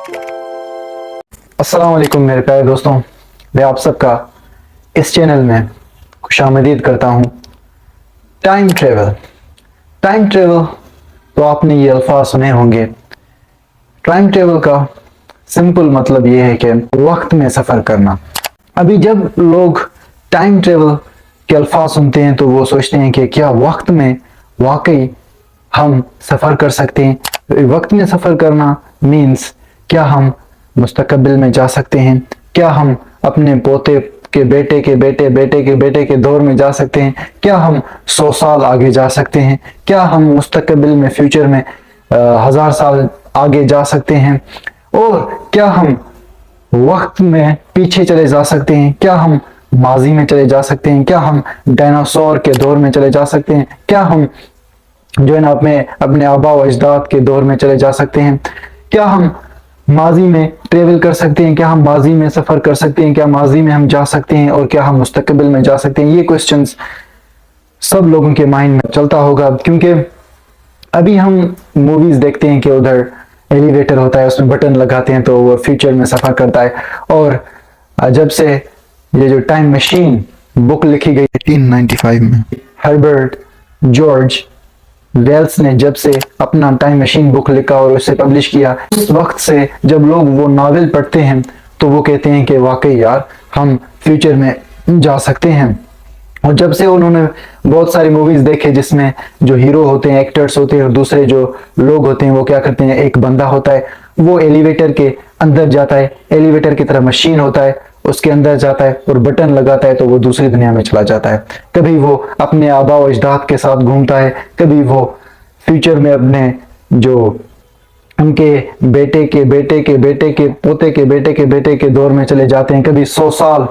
अस्सलाम वालेकुम मेरे प्यारे दोस्तों, मैं आप सबका इस चैनल में खुशामदीद करता हूँ। टाइम ट्रेवल तो आपने ये अल्फाज सुने होंगे। टाइम ट्रेवल का सिंपल मतलब ये है कि वक्त में सफ़र करना। अभी जब लोग टाइम ट्रेवल के अल्फाज सुनते हैं तो वो सोचते हैं कि क्या वक्त में वाकई हम सफ़र कर सकते हैं। वक्त में सफ़र करना मीन्स क्या हम मुस्तकबिल में जा सकते हैं, क्या हम अपने पोते के बेटे के बेटे बेटे के बेटे के दौर में जा सकते हैं, क्या हम 100 साल आगे जा सकते हैं, क्या हम मुस्तकबिल में फ्यूचर में 1000 साल आगे जा सकते हैं, और क्या हम वक्त में पीछे चले जा सकते हैं, क्या हम माजी में चले जा सकते हैं, क्या हम डायनासोर के दौर में चले जा सकते हैं, क्या हम जो है ना अपने आबा व अजदाद के दौर में चले जा सकते हैं, क्या हम माजी में ट्रेवल कर सकते हैं, क्या हम माजी में सफ़र कर सकते हैं, क्या माजी में हम जा सकते हैं, और क्या हम मुस्तकबिल में जा सकते हैं। ये क्वेश्चंस सब लोगों के माइंड में चलता होगा, क्योंकि अभी हम मूवीज देखते हैं कि उधर एलिवेटर होता है, उसमें बटन लगाते हैं तो वो फ्यूचर में सफ़र करता है। और जब से ये जो टाइम मशीन बुक लिखी गई 1895 में, हर्बर्ट जॉर्ज वेल्स ने जब से अपना टाइम मशीन बुक लिखा और उसे पब्लिश किया, उस वक्त से जब लोग वो नॉवेल पढ़ते हैं तो वो कहते हैं कि वाकई यार हम फ्यूचर में जा सकते हैं। और जब से उन्होंने बहुत सारी मूवीज देखे जिसमें जो हीरो होते हैं, एक्टर्स होते हैं, और दूसरे जो लोग होते हैं वो क्या करते हैं, एक बंदा होता है वो एलिवेटर के अंदर जाता है, एलिवेटर की तरह मशीन होता है, उसके अंदर जाता है और बटन लगाता है तो वो दूसरी दुनिया में चला जाता है। कभी वो अपने आबा व अजदाद के साथ घूमता है, कभी वो फ्यूचर में अपने जो उनके बेटे के बेटे के बेटे के पोते के बेटे के बेटे के दौर में चले जाते हैं, कभी 100 साल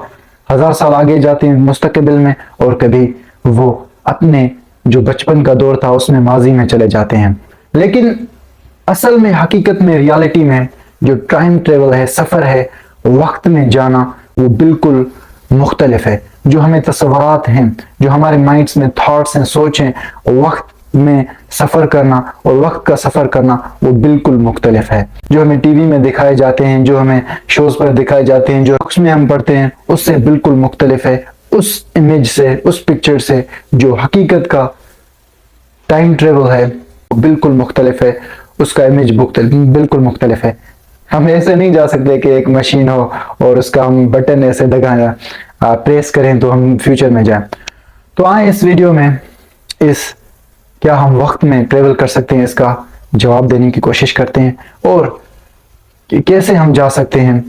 1000 साल आगे जाते हैं मुस्तकबिल में, और कभी वो अपने जो बचपन का दौर था उसमें माजी में चले जाते हैं। लेकिन असल में हकीकत में रियलिटी में जो टाइम ट्रेवल है, सफ़र है, वक्त में जाना, वो बिल्कुल मुख्तलिफ है। जो हमें तस्वुरात हैं, जो हमारे माइंड्स में थॉट्स हैं, सोच हैं, वक्त में सफ़र करना और वक्त का सफ़र करना वो बिल्कुल मुख्तलिफ है। जो हमें टीवी में दिखाए जाते हैं, जो हमें शोज पर दिखाए जाते हैं, जो बुक्स में हम पढ़ते हैं, उससे बिल्कुल मुख्तलिफ है। उस इमेज से, उस पिक्चर से जो हकीकत का टाइम ट्रेवल है वो बिल्कुल मुख्तलिफ है, उसका इमेज बिल्कुल मुख्तलिफ है। हम ऐसे नहीं जा सकते कि एक मशीन हो और उसका हम बटन ऐसे दबाएं, प्रेस करें तो हम फ्यूचर में जाएं। तो आए इस वीडियो में क्या हम वक्त में ट्रेवल कर सकते हैं इसका जवाब देने की कोशिश करते हैं, और कैसे हम जा सकते हैं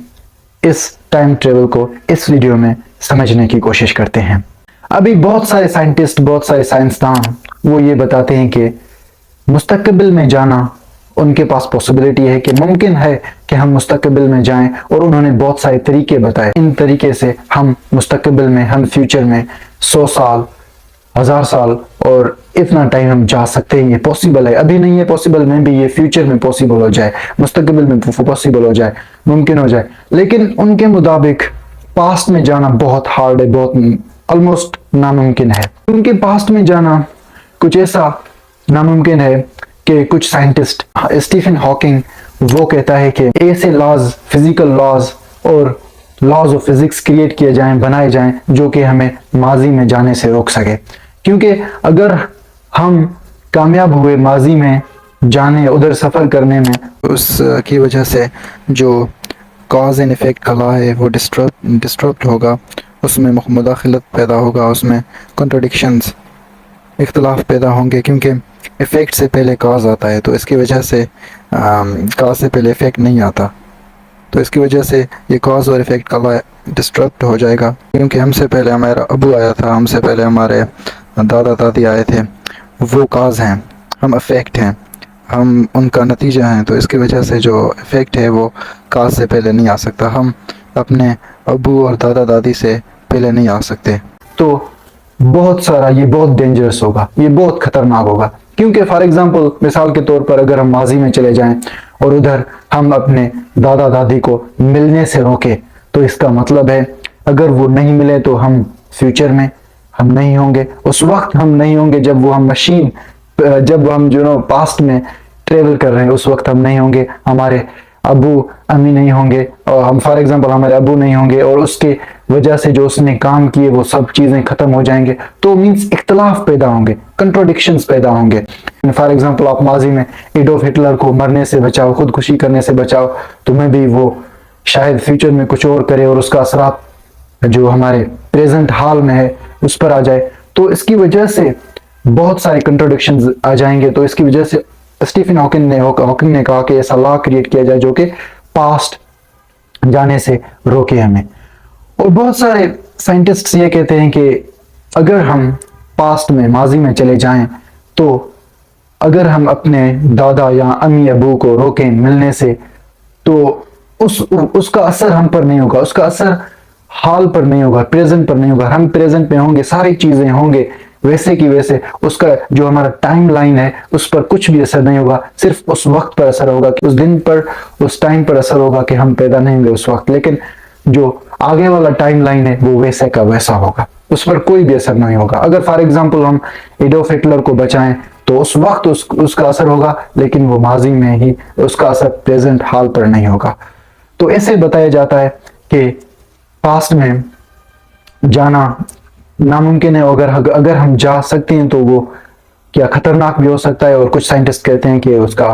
इस टाइम ट्रेवल को इस वीडियो में समझने की कोशिश करते हैं। अभी बहुत सारे साइंटिस्ट, बहुत सारे साइंसदान वो ये बताते हैं कि मुस्तकबिल में जाना उनके पास पॉसिबिलिटी है, कि मुमकिन है कि हम मुस्तकबिल में जाएं, और उन्होंने बहुत सारे तरीके बताए। इन तरीके से हम मुस्तकबिल में, हम फ्यूचर में 100 साल 1000 साल और इतना टाइम हम जा सकते हैं। ये पॉसिबल है, अभी नहीं है पॉसिबल, में भी ये फ्यूचर में पॉसिबल हो जाए, मुस्तकबिल में पॉसिबल हो जाए, मुमकिन हो जाए। लेकिन उनके मुताबिक पास्ट में जाना बहुत हार्ड है, बहुत ऑलमोस्ट नामुमकिन है। उनके पास्ट में जाना कुछ ऐसा नामुमकिन है कि कुछ साइंटिस्ट, स्टीफन हॉकिंग वो कहता है कि ऐसे लॉज, फिजिकल लॉज और लॉज ऑफ फिजिक्स क्रिएट किए जाएं, बनाए जाएं, जो कि हमें माजी में जाने से रोक सके। क्योंकि अगर हम कामयाब हुए माजी में जाने, उधर सफ़र करने में, उसकी वजह से जो कॉज एंड इफ़ेक्ट का लॉ है वो डिस्टर्ब होगा, उसमें मुदाखलत पैदा होगा, उसमें कॉन्ट्रडिक्शंस, इख्तलाफ पैदा होंगे, क्योंकि इफ़ेक्ट से पहले कॉज आता है। तो इसकी वजह से कॉज से पहले इफ़ेक्ट नहीं आता, तो इसकी वजह से ये कॉज और इफ़ेक्ट का लॉ डिस्टर्ब हो जाएगा। क्योंकि हमसे पहले हमारा अबू आया था, हमसे पहले हमारे दादा दादी आए थे, वो कॉज हैं, हम इफ़ेक्ट हैं, हम उनका नतीजा हैं। तो इसकी वजह से जो इफ़ेक्ट है वो कॉज से पहले नहीं आ सकता, हम अपने अबू और दादा दादी से पहले नहीं आ सकते। तो बहुत सारा ये बहुत डेंजरस होगा, ये बहुत ख़तरनाक होगा। क्योंकि फॉर एग्ज़ाम्पल, मिसाल के तौर पर अगर हम माजी में चले जाएं और उधर हम अपने दादा दादी को मिलने से रोके, तो इसका मतलब है अगर वो नहीं मिले तो हम फ्यूचर में हम नहीं होंगे, उस वक्त हम नहीं होंगे जब वो हम मशीन, जब हम पास्ट में ट्रेवल कर रहे हैं, उस वक्त हम नहीं होंगे। हमारे अबू अम्मी नहीं होंगे, और हम फॉर एग्जांपल हमारे अबू नहीं होंगे और उसके वजह से जो उसने काम किए वो सब चीजें खत्म हो जाएंगे, तो मीन्स इख्तलाफ पैदा होंगे, कंट्रोडिक्शंस पैदा होंगे। फॉर एग्जांपल आप माजी में एडोल्फ हिटलर को मरने से बचाओ, खुदकुशी करने से बचाओ, तो मैं भी वो शायद फ्यूचर में कुछ और करे और उसका असरात जो हमारे प्रेजेंट हाल में है उस पर आ जाए, तो इसकी वजह से बहुत सारे कंट्रोडिक्शंस आ जाएंगे। तो इसकी वजह से स्टीफन हॉकिंग ने कहा कि ऐसा लॉ क्रिएट किया जाए जो कि पास्ट जाने से रोके हमें। और बहुत सारे साइंटिस्ट्स ये कहते हैं कि अगर हम पास्ट में माजी में चले जाएं, तो अगर हम अपने दादा या अम्मी अबू को रोकें मिलने से, तो उसका असर हम पर नहीं होगा, उसका असर हाल पर नहीं होगा, प्रेजेंट पर नहीं होगा। हम प्रेजेंट में होंगे, सारी चीजें होंगे वैसे की वैसे, उसका जो हमारा टाइम लाइन है उस पर कुछ भी असर नहीं होगा, सिर्फ उस वक्त पर असर होगा, कि उस दिन पर, उस टाइम पर असर होगा कि हम पैदा नहीं होंगे उस वक्त। लेकिन जो आगे वाला टाइम लाइन है वो वैसे का वैसा होगा, उस पर कोई भी असर नहीं होगा। अगर फॉर एग्जाम्पल हम एडोल्फ हिटलर को बचाएं तो उस वक्त उसका असर होगा, लेकिन वो माजी में ही, उसका असर प्रेजेंट हाल पर नहीं होगा। तो ऐसे बताया जाता है कि पास्ट में जाना नामुमकिन है। अगर हम जा सकते हैं तो वो क्या खतरनाक भी हो सकता है, और कुछ साइंटिस्ट कहते हैं कि उसका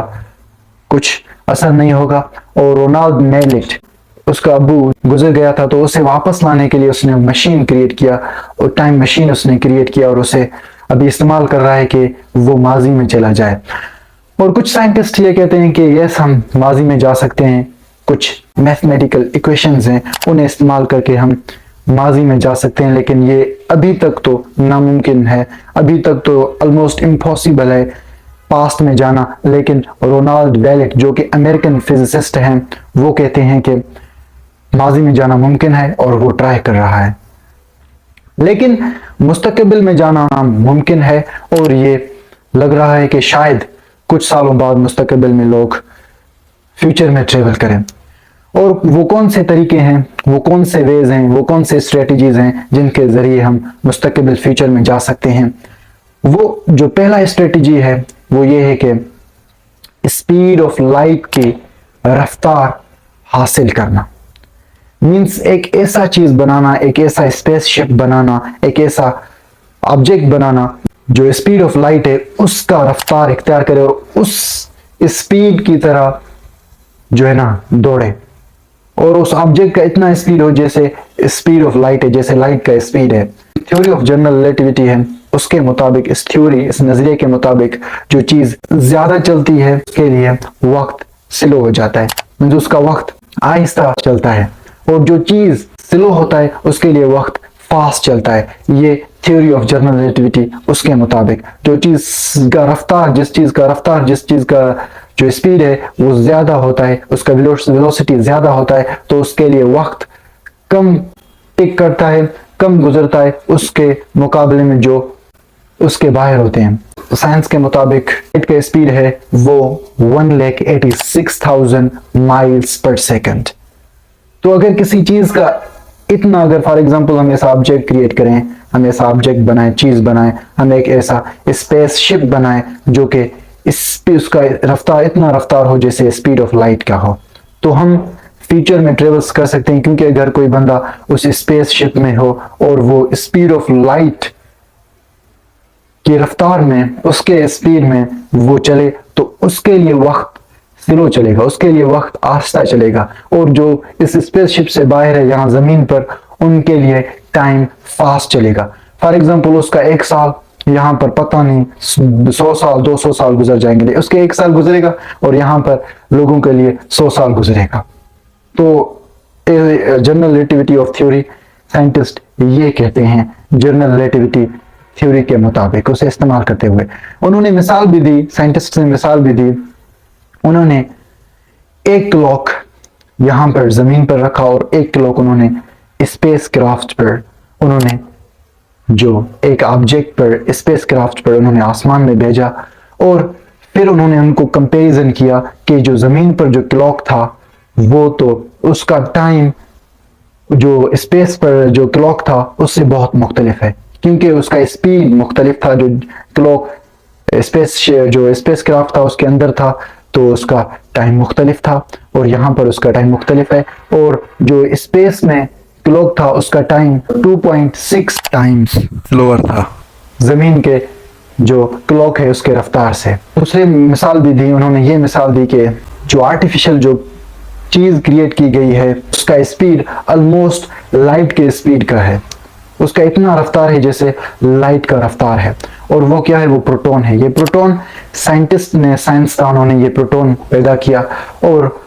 कुछ असर नहीं होगा। और रोनाल्ड नेलिट, उसका अबू गुजर गया था, तो उसे वापस लाने के लिए उसने मशीन क्रिएट किया, और टाइम मशीन उसने क्रिएट किया और उसे अभी इस्तेमाल कर रहा है कि वो माजी में चला जाए। और कुछ साइंटिस्ट ये कहते हैं कि यस, हम माजी में जा सकते हैं, कुछ मैथमेटिकल इक्वेशंस हैं उन्हें इस्तेमाल करके हम माजी में जा सकते हैं, लेकिन ये अभी तक तो नामुमकिन है, अभी तक तो ऑलमोस्ट इम्पॉसिबल है पास्ट में जाना। लेकिन रोनाल्ड वेलिट जो कि अमेरिकन फिजिसिस्ट हैं, वो कहते हैं कि माजी में जाना मुमकिन है और वो ट्राई कर रहा है। लेकिन मुस्तकबिल में जाना मुमकिन है, और ये लग रहा है कि शायद कुछ सालों बाद मुस्तकबिल में लोग फ्यूचर में ट्रेवल करें। और वो कौन से तरीके हैं, वो कौन से वेज हैं, वो कौन से स्ट्रेटजीज हैं जिनके जरिए हम मुस्तकबिल फ्यूचर में जा सकते हैं। वो जो पहला स्ट्रेटजी है वो ये है कि स्पीड ऑफ लाइट की रफ्तार हासिल करना। मींस एक ऐसा चीज बनाना, एक ऐसा स्पेसशिप बनाना, एक ऐसा ऑब्जेक्ट बनाना जो स्पीड ऑफ लाइट है उसका रफ्तार इख्तियार करे और उस स्पीड की तरह जो है ना दौड़े, और उस ऑब्जेक्ट का इतना स्पीड हो जैसे स्पीड ऑफ लाइट है, जैसे लाइट का स्पीड है। थ्योरी ऑफ जनरल रिलेटिविटी है, उसके मुताबिक, इस थ्योरी, इस नजरिए के मुताबिक जो चीज ज्यादा चलती है उसके लिए वक्त स्लो हो जाता है, मतलब उसका वक्त आहिस्ता चलता है, और जो चीज स्लो होता है उसके लिए वक्त फास्ट चलता है। ये थ्योरी ऑफ जनरल रिलेटिविटी, उसके मुताबिक जो चीज का रफ्तार, जिस चीज का जो स्पीड है वो ज्यादा होता है, उसका वेलोसिटी ज्यादा होता है, तो उसके लिए वक्त कम टिक करता है, कम गुजरता है उसके मुकाबले में जो उसके बाहर होते हैं। साइंस के मुताबिक लाइट का स्पीड है वो 1,86,000 माइल्स पर सेकंड। तो अगर किसी चीज का इतना, अगर फॉर एग्जांपल हम ऐसा ऑब्जेक्ट क्रिएट करें, हम ऐसा ऑब्जेक्ट बनाएं, चीज बनाएं, हम एक ऐसा स्पेसशिप बनाएं जो कि उसका रफ्तार, इतना रफ्तार हो जैसे स्पीड ऑफ लाइट का हो, तो हम फ्यूचर में ट्रेवल्स कर सकते हैं। क्योंकि अगर कोई बंदा उस स्पेसशिप में हो और वो स्पीड ऑफ लाइट की रफ्तार में, उसके स्पीड में वो चले, तो उसके लिए वक्त स्लो चलेगा, उसके लिए वक्त आहिस्ता चलेगा, और जो इस स्पेसशिप से बाहर है यहाँ जमीन पर, उनके लिए टाइम फास्ट चलेगा। फॉर एग्जांपल उसका 1 साल यहाँ पर पता नहीं 100 साल 200 साल गुजर जाएंगे, उसके 1 साल गुजरेगा और यहाँ पर लोगों के लिए 100 साल गुजरेगा। तो general relativity of theory, scientist ये कहते हैं जनरल रिलेटिविटी थ्योरी के मुताबिक, उसे इस्तेमाल करते हुए उन्होंने मिसाल भी दी, साइंटिस्ट ने मिसाल भी दी। उन्होंने एक क्लॉक यहां पर जमीन पर रखा और एक क्लॉक उन्होंने स्पेस क्राफ्ट पर, उन्होंने जो एक ऑब्जेक्ट पर, स्पेस क्राफ्ट पर उन्होंने आसमान में भेजा, और फिर उन्होंने उनको कंपैरिजन किया कि जो जमीन पर जो क्लॉक था वो तो उसका टाइम जो स्पेस पर जो क्लॉक था उससे बहुत मुख्तलिफ है, क्योंकि उसका स्पीड मुख्तलिफ था। जो क्लॉक जो स्पेस क्राफ्ट था उसके अंदर था, तो उसका टाइम मुख्तलिफ था और यहाँ पर उसका टाइम मुख्तलिफ है। और जो स्पेस में क्लॉक था उसका टाइम 2.6 टाइम्स स्लोअर था जमीन के जो क्लॉक है उसके रफ्तार से। दूसरी मिसाल भी दी उन्होंने, ये मिसाल दी कि जो आर्टिफिशियल जो चीज क्रिएट की गई है उसका स्पीड ऑलमोस्ट लाइट के स्पीड का है, उसका इतना रफ्तार है जैसे लाइट का रफ्तार है। और वो क्या है, वो प्रोटॉन है। ये प्रोटॉन साइंसदानों ने ये प्रोटॉन पैदा किया और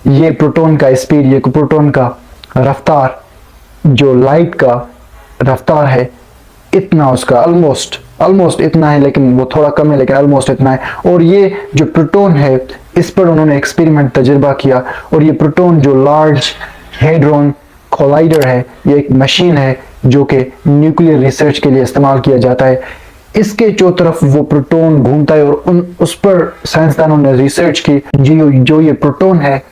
ये प्रोटॉन का स्पीड, ये प्रोटॉन का रफ्तार जो लाइट का रफ्तार है इतना, उसका ऑलमोस्ट इतना है, लेकिन वो थोड़ा कम है, लेकिन ऑलमोस्ट इतना है। और ये जो प्रोटॉन है इस पर उन्होंने एक्सपेरिमेंट तजुर्बा किया और ये प्रोटॉन जो लार्ज हेड्रॉन कोलाइडर है, ये एक मशीन है जो कि न्यूक्लियर रिसर्च के लिए इस्तेमाल किया जाता है। इसके चौतरफ वो प्रोटॉन घूमता है और उस पर साइंसदानों ने रिसर्च की जो ये प्रोटॉन है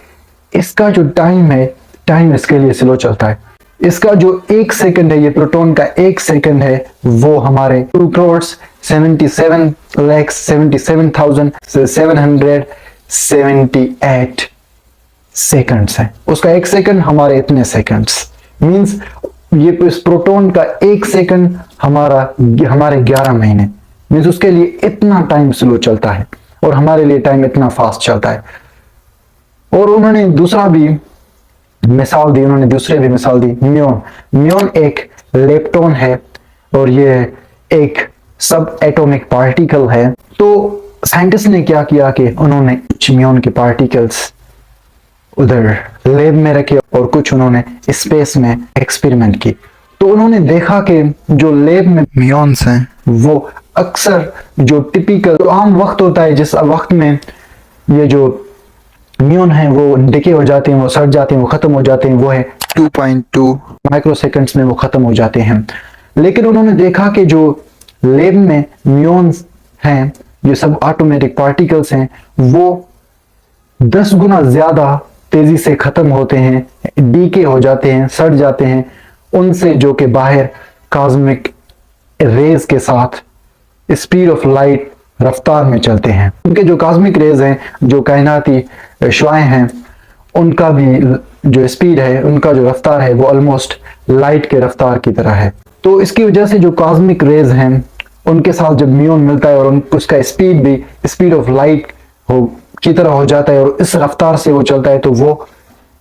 इसका जो टाइम है, टाइम इसके लिए स्लो चलता है। इसका जो 1 सेकंड है, ये प्रोटॉन का 1 सेकंड है, वो हमारे 2,77,778 सेकंड्स है। उसका 1 सेकंड हमारे इतने सेकंड्स, मींस ये इस प्रोटॉन का 1 सेकंड हमारे 11 महीने, मींस उसके लिए इतना टाइम स्लो चलता है और हमारे लिए टाइम इतना फास्ट चलता है। और उन्होंने दूसरी भी मिसाल दी म्यून एक लेप्टॉन है और ये एक सब एटॉमिक पार्टिकल है। तो साइंटिस्ट ने क्या किया कि उन्होंने कुछ म्यून के पार्टिकल्स उधर लैब में रखे और कुछ उन्होंने स्पेस में एक्सपेरिमेंट की। तो उन्होंने देखा कि जो लैब में म्यून्स हैं वो अक्सर जो टिपिकल जो आम वक्त होता है, जिस वक्त में ये जो म्यून है वो डिके हो जाते हैं, वो सड़ जाते हैं, वो खत्म हो जाते हैं, वो है 2.2 माइक्रोसेकंड्स में वो खत्म हो जाते हैं। लेकिन उन्होंने देखा कि जो लैब में म्यून्स हैं, जो सब ऑटोमेटिक पार्टिकल्स हैं, वो 10 गुना ज्यादा तेजी से खत्म होते हैं, डीके हो जाते हैं, सड़ जाते हैं उनसे जो कि बाहर कॉस्मिक रेज के साथ स्पीड ऑफ लाइट रफ्तार में चलते हैं। उनके जो कॉस्मिक रेज हैं, जो कायनाती शुआएं हैं, उनका भी जो स्पीड है, उनका जो रफ्तार है वो ऑलमोस्ट लाइट के रफ्तार की तरह है। तो इसकी वजह से जो कॉस्मिक रेज हैं उनके साथ जब म्यून मिलता है और उसका स्पीड भी स्पीड ऑफ लाइट की तरह हो जाता है और इस रफ्तार से वो चलता है, तो वो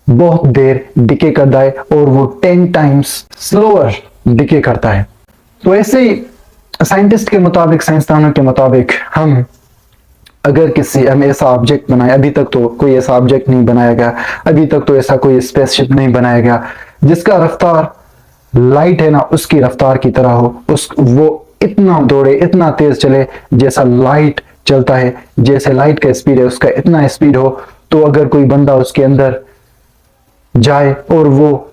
बहुत देर डिके करता है और वो 10 टाइम्स स्लोअर डिके करता है। तो ऐसे ही साइंटिस्ट के मुताबिक, साइंसदानों के मुताबिक, हम ऐसा ऑब्जेक्ट बनाए, अभी तक तो कोई ऐसा ऑब्जेक्ट नहीं बनाया गया, अभी तक तो ऐसा कोई स्पेसशिप नहीं बनाया गया जिसका रफ्तार लाइट है ना उसकी रफ्तार की तरह हो, वो इतना दौड़े, इतना तेज चले जैसा लाइट चलता है, जैसे लाइट का स्पीड है उसका इतना स्पीड हो। तो अगर कोई बंदा उसके अंदर जाए और वो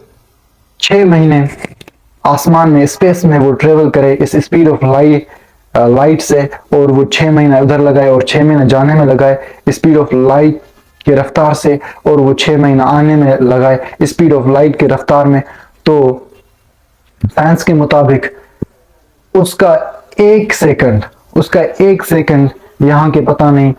6 महीने आसमान में, स्पेस में वो ट्रेवल करे इस स्पीड ऑफ लाइट से, और वो 6 महीना उधर लगाए और 6 महीना जाने में लगाए स्पीड ऑफ लाइट की रफ्तार से, और वो 6 महीना आने में लगाए स्पीड ऑफ लाइट की रफ्तार में, तो साइंस के मुताबिक उसका 1 सेकंड यहाँ के पता नहीं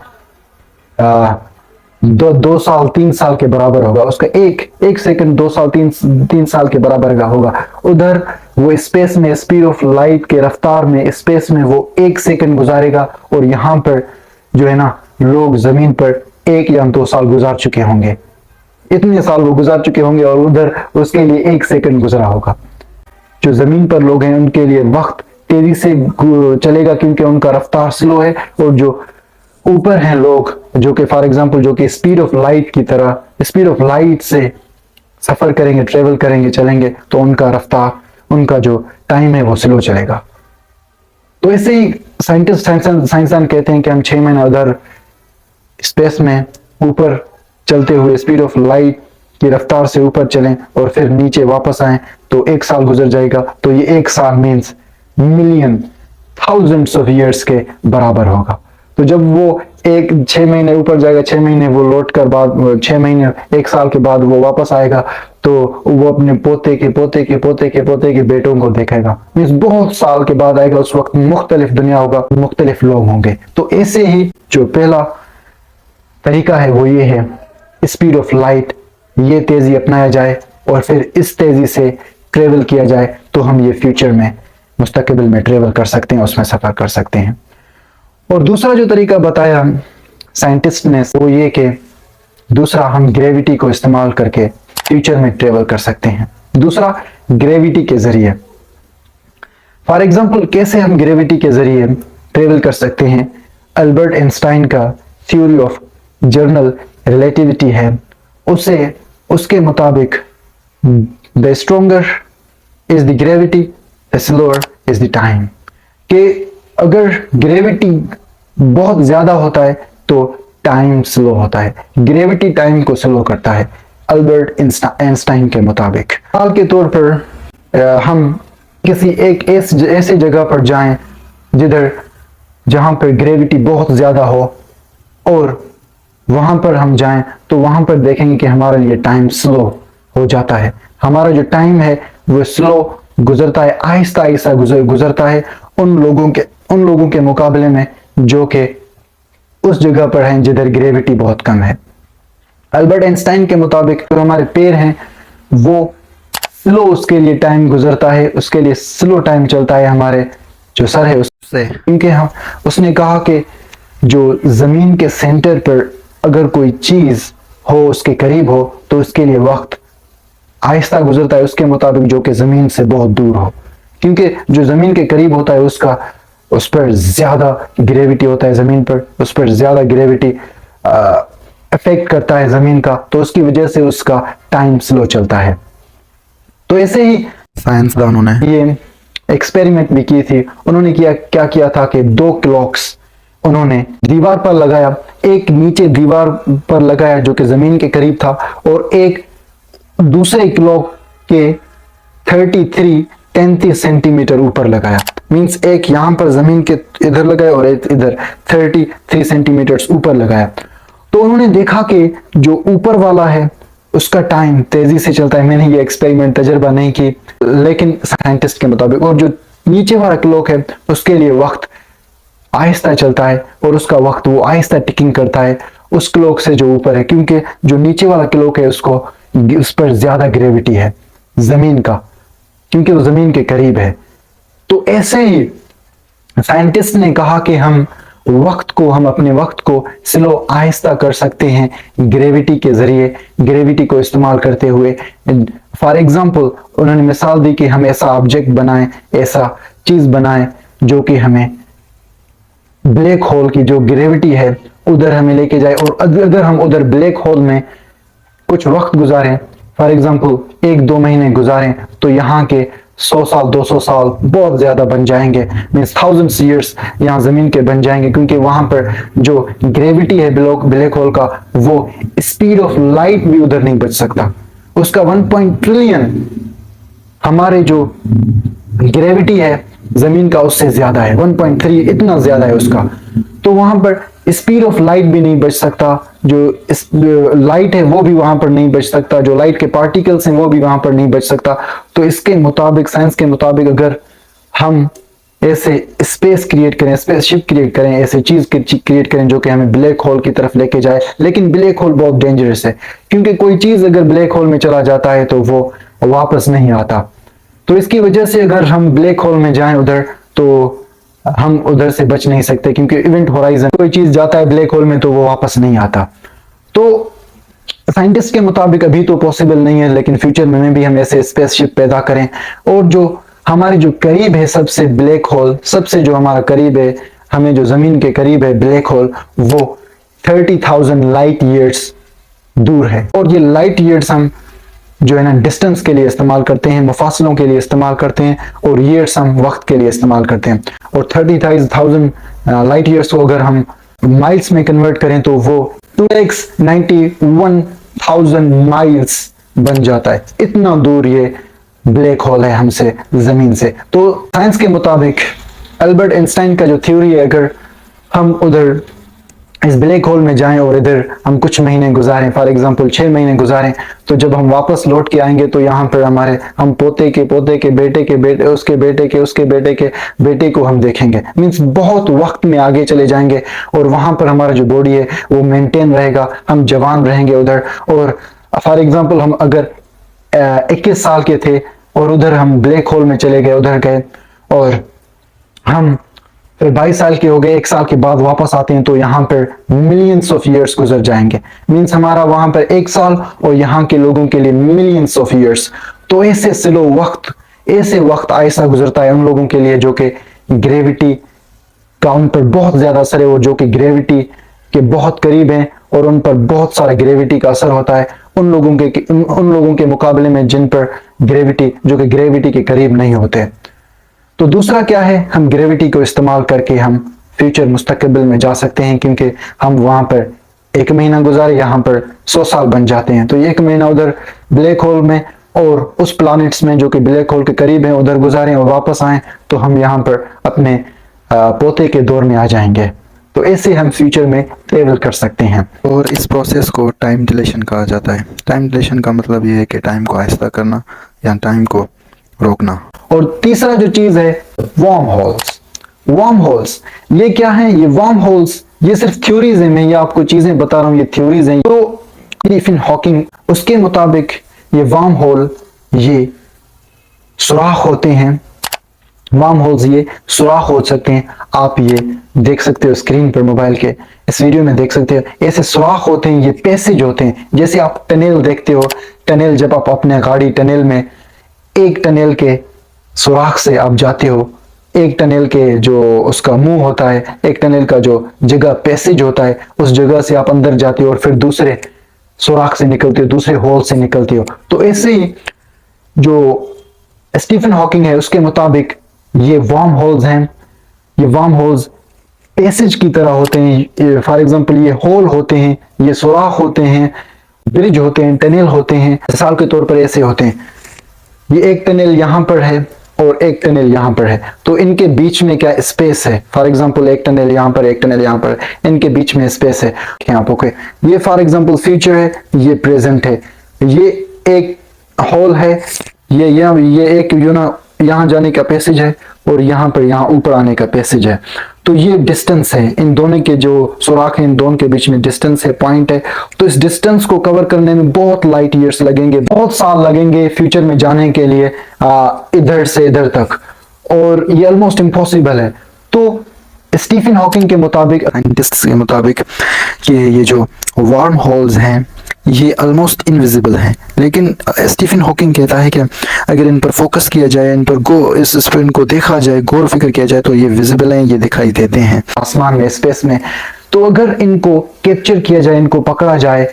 2 साल 3 साल के बराबर होगा। उसका एक सेकंड 2 साल 3 साल के बराबर का होगा। उधर वो स्पेस में स्पीड ऑफ लाइट के रफ्तार में स्पेस में वो 1 सेकंड गुजारेगा, और यहाँ पर जो है ना लोग जमीन पर 1 या 2 साल गुजार चुके होंगे, इतने साल वो गुजार चुके होंगे, और उधर उसके लिए 1 सेकंड गुजरा होगा। जो जमीन पर लोग हैं उनके लिए वक्त तेजी से चलेगा क्योंकि उनका रफ्तार स्लो है, और जो ऊपर हैं लोग जो कि फॉर एग्जांपल जो कि स्पीड ऑफ लाइट की तरह, स्पीड ऑफ लाइट से सफर करेंगे, ट्रेवल करेंगे, चलेंगे, तो उनका रफ्तार, उनका जो टाइम है वो स्लो चलेगा। तो ऐसे ही साइंसदान कहते हैं कि हम 6 महीना उधर स्पेस में ऊपर चलते हुए स्पीड ऑफ लाइट की रफ्तार से ऊपर चलें और फिर नीचे वापस आए तो 1 साल गुजर जाएगा। तो ये 1 साल means million, thousands of years के बराबर होगा। तो जब वो 6 महीने ऊपर जाएगा, 6 महीने वो लौट कर बाद 6 महीने 1 साल के बाद वो वापस आएगा, तो वो अपने पोते के बेटों को देखेगा, मीन्स बहुत साल के बाद आएगा। उस वक्त मुख्तलिफ दुनिया होगा, मुख्तलिफ लोग होंगे। तो ऐसे ही जो पहला तरीका है वो ये है, स्पीड ऑफ लाइट, ये तेजी अपनाया जाए और फिर इस तेजी से ट्रेवल किया जाए तो हम ये फ्यूचर में, मुस्तकबिल में ट्रेवल कर सकते हैं, उसमें सफर कर सकते हैं। और दूसरा जो तरीका बताया साइंटिस्ट ने वो ये कि दूसरा हम ग्रेविटी को इस्तेमाल करके फ्यूचर में ट्रेवल कर सकते हैं। दूसरा ग्रेविटी के जरिए, फॉर एग्जांपल कैसे हम ग्रेविटी के जरिए ट्रेवल कर सकते हैं। अल्बर्ट आइंस्टाइन का थ्योरी ऑफ जनरल रिलेटिविटी है, उसे उसके मुताबिक the stronger is the gravity, the slower is the time, कि अगर ग्रेविटी बहुत ज्यादा होता है तो टाइम स्लो होता है, ग्रेविटी टाइम को स्लो करता है अल्बर्ट आइंस्टाइन के मुताबिक। मिसाल के तौर पर हम किसी एक ऐसे जगह पर जाएं जहां पर ग्रेविटी बहुत ज्यादा हो और वहां पर हम जाएं तो वहां पर देखेंगे कि हमारे लिए टाइम स्लो हो जाता है, हमारा जो टाइम है वो स्लो गुजरता है, आहिस्ता आहिस्ता गुजरता है उन लोगों के मुकाबले में जो कि उस जगह पर हैं जिधर ग्रेविटी बहुत कम है। अल्बर्ट आइंस्टाइन के मुताबिक जो हमारे पैर हैं वो स्लो, उसके लिए टाइम गुजरता है, उसके लिए स्लो टाइम चलता है, हमारे जो सर है उससे, क्योंकि हम उसने कहा कि जो जमीन के सेंटर पर अगर कोई चीज हो, उसके करीब हो, तो उसके लिए वक्त आहिस्ता गुजरता है उसके मुताबिक जो कि जमीन से बहुत दूर हो, क्योंकि जो जमीन के करीब होता है उस पर ज्यादा ग्रेविटी होता है, जमीन पर उस पर ज्यादा ग्रेविटी अफेक्ट करता है जमीन का, तो उसकी वजह से उसका टाइम स्लो चलता है। तो ऐसे ही साइंसदानों ने ये एक्सपेरिमेंट भी की थी। उन्होंने क्या किया था कि 2 क्लॉक्स उन्होंने दीवार पर लगाया, एक नीचे दीवार पर लगाया जो कि जमीन के करीब था और एक दूसरे क्लॉक के 33 सेंटीमीटर ऊपर लगाया। मींस एक यहां पर जमीन के इधर लगाया और एक इधर 33 सेंटीमीटर ऊपर लगाया। तो उन्होंने देखा कि जो ऊपर वाला है उसका टाइम तेजी से चलता है। मैंने ये एक्सपेरिमेंट तजर्बा नहीं की, लेकिन साइंटिस्ट के मुताबिक, और जो नीचे वाला क्लॉक है उसके लिए वक्त आहिस्ता चलता है और उसका वक्त वो आहिस्ता टिकिंग करता है उस क्लॉक से जो ऊपर है, क्योंकि जो नीचे वाला क्लॉक है उस पर ज्यादा ग्रेविटी है जमीन का, क्योंकि वो जमीन के करीब है। तो ऐसे ही साइंटिस्ट ने कहा कि हम अपने वक्त को स्लो आहिस्ता कर सकते हैं ग्रेविटी के जरिए, ग्रेविटी को इस्तेमाल करते हुए। फॉर एग्जांपल उन्होंने मिसाल दी कि हम ऐसा ऑब्जेक्ट बनाएं, ऐसा चीज बनाएं जो कि हमें ब्लैक होल की जो ग्रेविटी है उधर हमें लेके जाए, और अगर हम उधर ब्लैक होल में कुछ वक्त गुजारें, फॉर एग्जांपल 1-2 महीने गुजारें, तो यहाँ के 100 साल 200 साल बहुत ज्यादा बन जाएंगे, मीन्स thousands years यहाँ जमीन के बन जाएंगे, क्योंकि वहां पर जो ग्रेविटी है ब्लैक होल का, वो स्पीड ऑफ लाइट भी उधर नहीं बच सकता, उसका 1 ट्रिलियन हमारे जो ग्रेविटी है जमीन का उससे ज्यादा है, 1.3 इतना ज्यादा है उसका। तो वहां पर स्पीड ऑफ लाइट भी नहीं बच सकता, जो लाइट है वो भी वहां पर नहीं बच सकता, जो लाइट के पार्टिकल्स हैं वो भी वहां पर नहीं बच सकता। तो इसके मुताबिक, साइंस के मुताबिक, अगर हम ऐसे स्पेस क्रिएट करें, स्पेसशिप क्रिएट करें, ऐसे चीज क्रिएट करें जो कि हमें ब्लैक होल की तरफ लेके जाए, लेकिन ब्लैक होल बहुत डेंजरस है, क्योंकि कोई चीज अगर ब्लैक होल में चला जाता है तो वो वापस नहीं आता। तो इसकी वजह से अगर हम ब्लैक होल में जाएं उधर, तो हम उधर से बच नहीं सकते, क्योंकि इवेंट होराइजन, कोई चीज जाता है ब्लैक होल में तो वो वापस नहीं आता। तो साइंटिस्ट के मुताबिक अभी तो पॉसिबल नहीं है, लेकिन फ्यूचर में भी हम ऐसे स्पेसशिप पैदा करें, और जो हमारे जो करीब है सबसे ब्लैक होल, सबसे जो हमारा करीब है, हमें जो जमीन के करीब है ब्लैक होल, वो 30,000 लाइट ईयर्स दूर है। और ये लाइट ईयर्स हम जो है ना डिस्टेंस के लिए इस्तेमाल करते हैं, मुफासलों के लिए इस्तेमाल करते हैं, और ईयर्स हम वक्त के लिए इस्तेमाल करते हैं। और 30,000 लाइट ईयर्स को अगर हम माइल्स में कन्वर्ट करें तो वो 291,000 माइल्स बन जाता है। इतना दूर ये ब्लैक होल है हमसे, जमीन से। तो साइंस के मुताबिक अल्बर्ट आइंस्टाइन का जो थ्योरी है, अगर हम उधर इस ब्लैक होल में जाएं और इधर हम कुछ महीने गुजारें, फॉर एग्जांपल 6 महीने गुजारें, तो जब हम वापस लौट के आएंगे तो यहाँ पर हमारे हम पोते के बेटे के बेटे उसके बेटे के उसके बेटे के बेटे को हम देखेंगे। मीन्स बहुत वक्त में आगे चले जाएंगे और वहां पर हमारा जो बॉडी है वो मेंटेन रहेगा, हम जवान रहेंगे उधर। और फॉर एग्जाम्पल हम अगर 21 साल के थे और उधर हम ब्लैक होल में चले गए, उधर गए और हम फिर 22 साल के हो गए, 1 साल के बाद वापस आते हैं तो यहाँ पर मिलियंस ऑफ ईयर्स गुजर जाएंगे। मीन्स हमारा वहां पर 1 साल और यहाँ के लोगों के लिए मिलियंस ऑफ ईयर्स। तो ऐसे स्लो वक्त, ऐसे वक्त ऐसा गुजरता है उन लोगों के लिए जो कि ग्रेविटी का उन पर बहुत ज्यादा असर है, वो जो कि ग्रेविटी के बहुत करीब हैं और उन पर बहुत सारा ग्रेविटी का असर होता है उन लोगों के मुकाबले में जिन पर ग्रेविटी, जो कि ग्रेविटी के करीब नहीं होते। तो दूसरा क्या है, हम ग्रेविटी को इस्तेमाल करके हम फ्यूचर मुस्तकबिल में जा सकते हैं, क्योंकि हम वहां पर 1 महीना गुजारे, यहाँ पर 100 साल बन जाते हैं। तो 1 महीना उधर ब्लैक होल में और उस प्लैनेट्स में जो कि ब्लैक होल के करीब है उधर गुजारें और वापस आए तो हम यहाँ पर अपने पोते के दौर में आ जाएंगे। तो ऐसे हम फ्यूचर में ट्रेवल कर सकते हैं। और इस प्रोसेस को टाइम डिलेशन कहा जाता है। टाइम डिलेशन का मतलब ये है कि टाइम को आहिस्ता करना या टाइम को रोकना। और तीसरा जो चीज है वार्म होल्स। वार्म होल्स ये क्या है? ये वार्म होल्स ये सिर्फ थ्योरीज है, मैं ये आपको चीजें बता रहा हूँ, ये थ्योरीज हैं। तो स्टीफन हॉकिंग उसके मुताबिक ये वार्म होल ये सुराख होते हैं, वार्म होल्स ये सुराख हो सकते हैं। आप ये देख सकते हो स्क्रीन पर, मोबाइल के इस वीडियो में देख सकते हो, ऐसे सुराख होते हैं, ये पैसेज होते हैं। जैसे आप टनल देखते हो, टनल जब आप अपने गाड़ी टनल में एक टनल के सुराख से आप जाते हो, एक टनल के जो उसका मुंह होता है, एक टनल का जो जगह पैसेज होता है, उस जगह से आप अंदर जाते हो और फिर दूसरे सुराख से निकलते हो, दूसरे होल से निकलते हो। तो ऐसे ही जो स्टीफन हॉकिंग है उसके मुताबिक ये वार्म होल्स हैं, ये वार्म होल्स पैसेज की तरह होते हैं। फॉर एग्जांपल ये होल होते हैं, ये सुराख होते हैं, ब्रिज होते हैं, टनल होते हैं। मिसाल के तौर पर ऐसे होते हैं, ये एक टनल यहां पर है और एक टनल यहां पर है, तो इनके बीच में क्या स्पेस है? फॉर एग्जांपल एक टनल यहां पर, एक टनल यहां पर, इनके बीच में स्पेस है यहाँ पर। ओके, ये फॉर एग्जांपल फ्यूचर है, ये प्रेजेंट है, ये एक होल है, ये एक यहाँ जाने का पैसेज है और यहाँ पर यहाँ ऊपर आने का पैसेज है। तो ये डिस्टेंस है, इन दोनों के जो सुराख है इन दोनों के बीच में डिस्टेंस है, पॉइंट है। तो इस डिस्टेंस को कवर करने में बहुत लाइट ईयर्स लगेंगे, बहुत साल लगेंगे फ्यूचर में जाने के लिए इधर से इधर तक, और ये ऑलमोस्ट इम्पॉसिबल है। तो स्टीफन हॉकिंग के मुताबिक, साइंटिस्ट्स के मुताबिक कि ये जो वार्म होल्स हैं ये ऑलमोस्ट इनविजिबल हैं, लेकिन स्टीफन हॉकिंग कहता है कि अगर इन पर फोकस किया जाए, इन पर इस पर इनको देखा जाए, गौर फिक्र किया जाए तो ये विजिबल हैं, ये दिखाई देते हैं आसमान में, स्पेस में। तो अगर इनको कैप्चर किया जाए, इनको पकड़ा जाए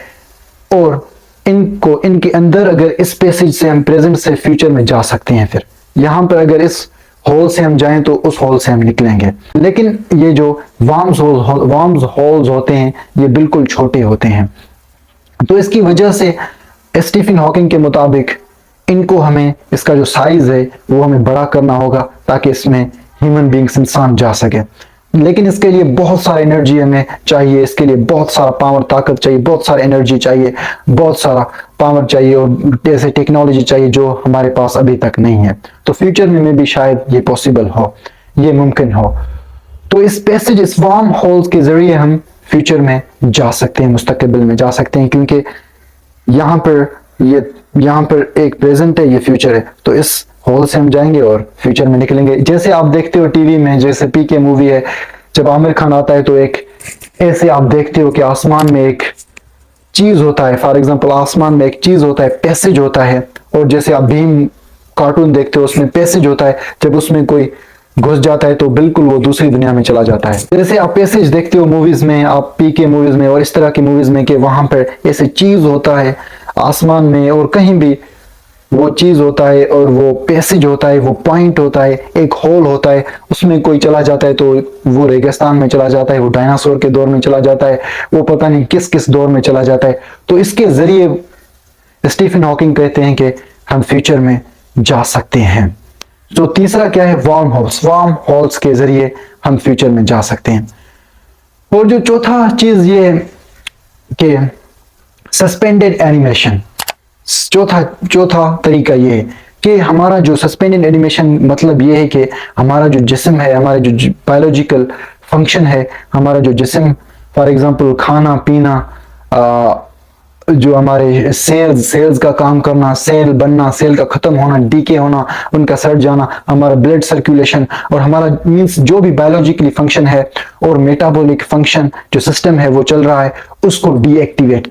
और इनको इनके अंदर अगर इस पैसेज से हम प्रेजेंट से फ्यूचर में जा सकते हैं, फिर यहाँ पर अगर इस होल से हम जाएं तो उस होल से हम निकलेंगे। लेकिन ये जो वार्म्स होल्स होते हैं ये बिल्कुल छोटे होते हैं। तो इसकी वजह से स्टीफन हॉकिंग के मुताबिक इनको हमें, इसका जो साइज है वो हमें बड़ा करना होगा ताकि इसमें ह्यूमन बींग्स, इंसान जा सके। लेकिन इसके लिए बहुत सारा एनर्जी हमें चाहिए, इसके लिए बहुत सारा पावर, ताकत चाहिए, बहुत सारा एनर्जी चाहिए, बहुत सारा पावर चाहिए और ऐसे टेक्नोलॉजी चाहिए जो हमारे पास अभी तक नहीं है। तो फ्यूचर में भी शायद ये पॉसिबल हो, ये मुमकिन हो। तो इस पैसेज, इस वार्म होल्स के जरिए हम फ्यूचर में जा सकते हैं, मुस्तकबिल में जा सकते हैं, क्योंकि यहाँ पर एक प्रेजेंट है, ये फ्यूचर है। तो इस होल से हम जाएंगे और फ्यूचर में निकलेंगे। जैसे आप देखते हो टीवी में, जैसे पीके मूवी है, जब आमिर खान आता है तो एक ऐसे आप देखते हो कि आसमान में एक चीज होता है, फॉर एग्जांपल आसमान में एक चीज होता है, पैसेज होता है। और जैसे आप भीम कार्टून देखते हो उसमें पैसेज होता है, जब उसमें कोई घुस जाता है तो बिल्कुल वो दूसरी दुनिया में चला जाता है। जैसे आप पैसेज देखते हो मूवीज में, आप पीके मूवीज में और इस तरह की मूवीज में, कि वहां पर ऐसे चीज होता है आसमान में और कहीं भी वो चीज होता है और वो पैसेज होता है, वो पॉइंट होता है, एक होल होता है, उसमें कोई चला जाता है तो वो रेगिस्तान में चला जाता है, वो डायनासोर के दौर में चला जाता है, वो पता नहीं किस किस दौर में चला जाता है। तो इसके जरिए स्टीफन हॉकिंग कहते हैं कि हम फ्यूचर में जा सकते हैं। तो तीसरा क्या है? Warm holes. वार्म होल्स के जरिए हम फ्यूचर में जा सकते हैं। और जो चौथा चीज ये है कि सस्पेंडेड एनिमेशन। चौथा तरीका ये है कि हमारा जो सस्पेंडेड एनिमेशन मतलब ये है कि हमारा जो जिस्म है, हमारा जो बायोलॉजिकल फंक्शन है, हमारा जो जिस्म, फॉर एग्जांपल खाना पीना, जो हमारे सेल्स का काम करना, सेल बनना, सेल का खत्म होना, डीके होना, उनका सड़ जाना, हमारा ब्लड सर्कुलेशन और हमारा मींस जो भी बायोलॉजिकली फंक्शन है और मेटाबॉलिक फंक्शन जो सिस्टम है वो चल रहा है, उसको डीएक्टिवेट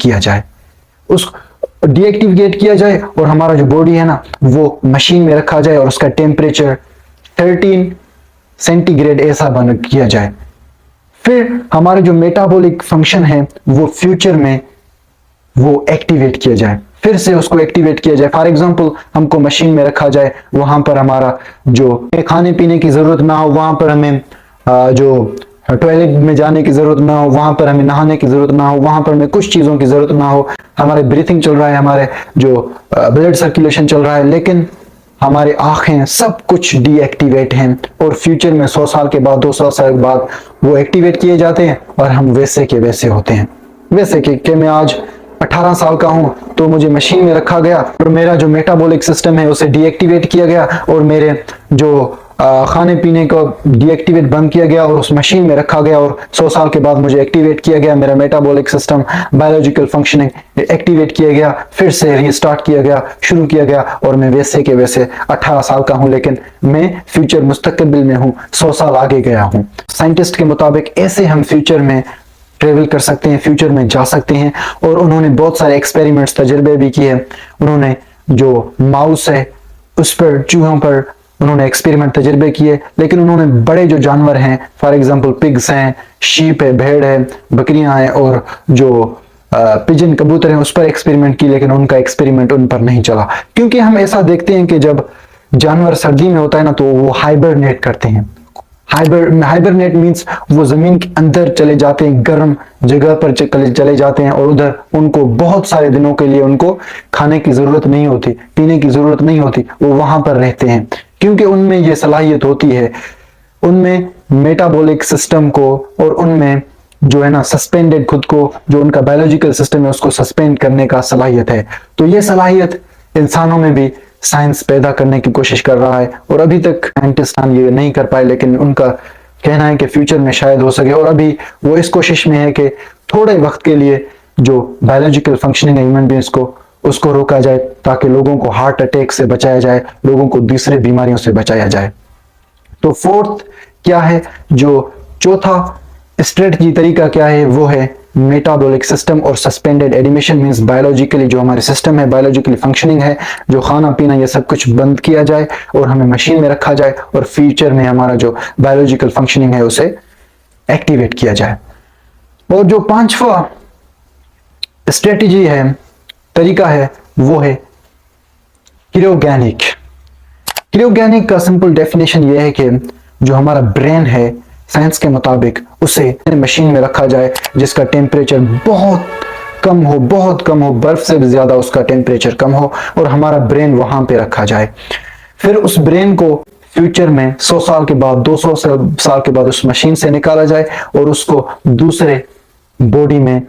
किया जाए, और हमारा जो बॉडी है ना वो मशीन में रखा जाए और उसका टेम्परेचर 13 सेंटीग्रेड ऐसा बन किया जाए। फिर हमारा जो मेटाबॉलिक फंक्शन है वो फ्यूचर में वो एक्टिवेट किया जाए, फिर से उसको एक्टिवेट किया जाए। फॉर एग्जांपल हमको मशीन में रखा जाए, वहां पर हमारा जो खाने पीने की जरूरत ना हो, वहां पर हमें जो टॉयलेट में जाने की जरूरत ना हो, वहां पर हमें नहाने की जरूरत ना हो, वहां पर हमें कुछ चीजों की जरूरत ना हो, हमारे ब्रीथिंग चल रहा है, हमारे जो ब्लड सर्कुलेशन चल रहा है, लेकिन हमारे आंखें सब कुछ डीएक्टिवेट हैं और फ्यूचर में 100 साल के बाद 200 साल के बाद वो एक्टिवेट किए जाते हैं और हम वैसे के वैसे होते हैं। वैसे कि मैं आज 18 साल का हूं तो मुझे मशीन में रखा गया और मेरा जो मेटाबॉलिक सिस्टम है उसे डीएक्टिवेट किया गया और मेरे जो खाने पीने को डीएक्टिवेट बंद किया गया और उस मशीन में रखा गया और 100 साल के बाद मुझे एक्टिवेट किया गया, मेरा metabolic system, biological functioning activate किया गया, फिर से रीस्टार्ट किया गया, शुरू किया गया और मैं वैसे के वैसे 18 साल का हूं, लेकिन मैं फ्यूचर मुस्तकबिल में हूं, 100 साल आगे गया हूं। साइंटिस्ट के मुताबिक ऐसे हम फ्यूचर में ट्रेवल कर सकते हैं, फ्यूचर में जा सकते हैं और उन्होंने बहुत सारे एक्सपेरिमेंट्स, तजर्बे भी किए। उन्होंने जो माउस है उस पर, चूहों पर उन्होंने एक्सपेरिमेंट तजर्बे किए, लेकिन उन्होंने बड़े जो जानवर हैं, फॉर एग्जांपल पिग्स हैं, शीप है, भेड़ है, बकरियां हैं और जो पिजन कबूतर हैं उस पर एक्सपेरिमेंट की, लेकिन उनका एक्सपेरिमेंट उन पर नहीं चला। क्योंकि हम ऐसा देखते हैं कि जब जानवर सर्दी में होता है ना तो वो हाइबरनेट करते हैं। हाइबरनेट मींस वो जमीन के अंदर चले जाते हैं, गर्म जगह पर चले जाते हैं और उधर उनको बहुत सारे दिनों के लिए उनको खाने की जरूरत नहीं होती, पीने की जरूरत नहीं होती, वो वहां पर रहते हैं क्योंकि उनमें ये सलाहियत होती है, उनमें मेटाबॉलिक सिस्टम को और उनमें जो है ना सस्पेंडेड, खुद को जो उनका बायोलॉजिकल सिस्टम है उसको सस्पेंड करने का सलाहियत है। तो ये सलाहियत इंसानों में भी साइंस पैदा करने की कोशिश कर रहा है और अभी तक साइंटिस्ट ये नहीं कर पाए, लेकिन उनका कहना है कि फ्यूचर में शायद हो सके और अभी वो इस कोशिश में है कि थोड़े वक्त के लिए जो बायोलॉजिकल फंक्शनिंग है ह्यूमन बींग्स को उसको रोका जाए ताकि लोगों को हार्ट अटैक से बचाया जाए, लोगों को दूसरे बीमारियों से बचाया जाए। तो फोर्थ क्या है, जो चौथा स्ट्रेटजी तरीका क्या है, वो है मेटाबॉलिक सिस्टम और सस्पेंडेड एनिमेशन। मींस बायोलॉजिकली जो हमारे सिस्टम है, बायोलॉजिकली फंक्शनिंग है, जो खाना पीना ये सब कुछ बंद किया जाए और हमें मशीन में रखा जाए और फ्यूचर में हमारा जो बायोलॉजिकल फंक्शनिंग है उसे एक्टिवेट किया जाए। और जो पांचवा स्ट्रेटजी है, तरीका है, वो है क्रियोगेनिक। क्रियोगेनिक का सिंपल डेफिनेशन ये है कि जो हमारा ब्रेन है साइंस के मुताबिक उसे मशीन में रखा जाए जिसका टेम्परेचर बहुत कम हो, बर्फ से भी ज्यादा उसका टेम्परेचर कम हो और हमारा ब्रेन वहां पे रखा जाए। फिर उस ब्रेन को फ्यूचर में 100 साल के बाद, 200 साल के बाद उस मशीन से निकाला जाए और उसको दूसरे बॉडी में,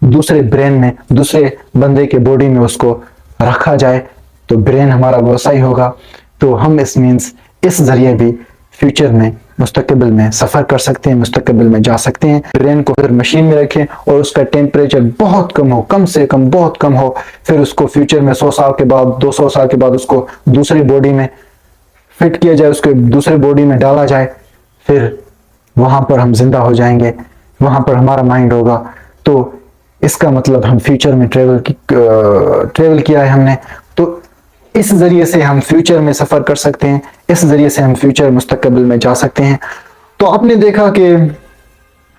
दूसरे ब्रेन में, दूसरे बंदे के बॉडी में उसको रखा जाए तो ब्रेन हमारा वैसा ही होगा। तो हम इस जरिए भी फ्यूचर में, मुस्तकबिल में सफर कर सकते हैं, मुस्तकबिल में जा सकते हैं। ब्रेन को फिर मशीन में रखें और उसका टेम्परेचर बहुत कम हो, कम से कम बहुत कम हो, फिर उसको फ्यूचर में 100 साल के बाद, 200 साल के बाद उसको दूसरी बॉडी में फिट किया जाए, उसको दूसरे बॉडी में डाला जाए, फिर वहां पर हम जिंदा हो जाएंगे, वहां पर हमारा माइंड होगा। तो इसका मतलब हम फ्यूचर में ट्रेवल किया है हमने। तो इस जरिए से हम फ्यूचर में सफर कर सकते हैं, इस जरिए से हम फ्यूचर मुस्तकबिल में जा सकते हैं। तो आपने देखा कि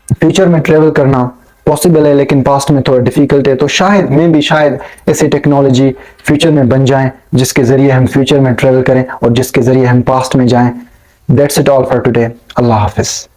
फ्यूचर में ट्रेवल करना पॉसिबल है, लेकिन पास्ट में थोड़ा डिफिकल्ट है। तो शायद ऐसी टेक्नोलॉजी फ्यूचर में बन जाए जिसके जरिए हम फ्यूचर में ट्रेवल करें और जिसके जरिए हम पास्ट में जाएं। That's it all for today. Allah Hafiz.